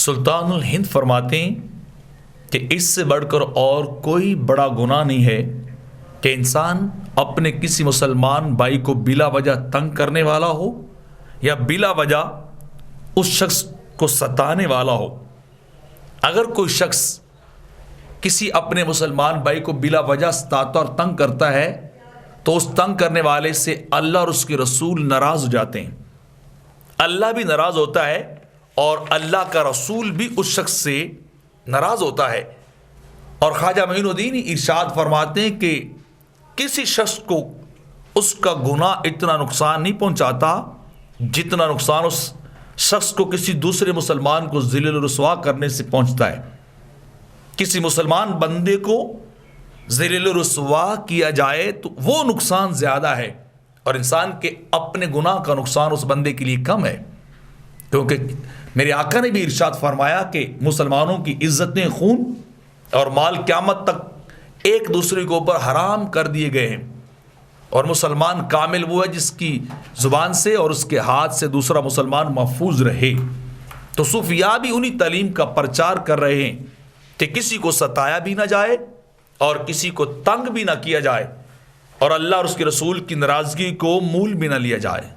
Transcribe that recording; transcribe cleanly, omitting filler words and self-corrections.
سلطان الہند فرماتے ہیں کہ اس سے بڑھ کر اور کوئی بڑا گناہ نہیں ہے کہ انسان اپنے کسی مسلمان بھائی کو بلا وجہ تنگ کرنے والا ہو یا بلا وجہ اس شخص کو ستانے والا ہو۔ اگر کوئی شخص کسی اپنے مسلمان بھائی کو بلا وجہ ستاتا اور تنگ کرتا ہے تو اس تنگ کرنے والے سے اللہ اور اس کے رسول ناراض ہو جاتے ہیں، اللہ بھی ناراض ہوتا ہے اور اللہ کا رسول بھی اس شخص سے ناراض ہوتا ہے۔ اور خواجہ معین الدین ارشاد فرماتے ہیں کہ کسی شخص کو اس کا گناہ اتنا نقصان نہیں پہنچاتا جتنا نقصان اس شخص کو کسی دوسرے مسلمان کو ذلیل و رسوا کرنے سے پہنچتا ہے۔ کسی مسلمان بندے کو ذلیل و رسوا کیا جائے تو وہ نقصان زیادہ ہے، اور انسان کے اپنے گناہ کا نقصان اس بندے کے لیے کم ہے، کیونکہ میرے آقا نے بھی ارشاد فرمایا کہ مسلمانوں کی عزتیں، خون اور مال قیامت تک ایک دوسرے کے اوپر حرام کر دیے گئے ہیں، اور مسلمان کامل وہ ہے جس کی زبان سے اور اس کے ہاتھ سے دوسرا مسلمان محفوظ رہے۔ تو صوفیاء بھی انہی تعلیم کا پرچار کر رہے ہیں کہ کسی کو ستایا بھی نہ جائے اور کسی کو تنگ بھی نہ کیا جائے، اور اللہ اور اس کے رسول کی ناراضگی کو مول بھی نہ لیا جائے۔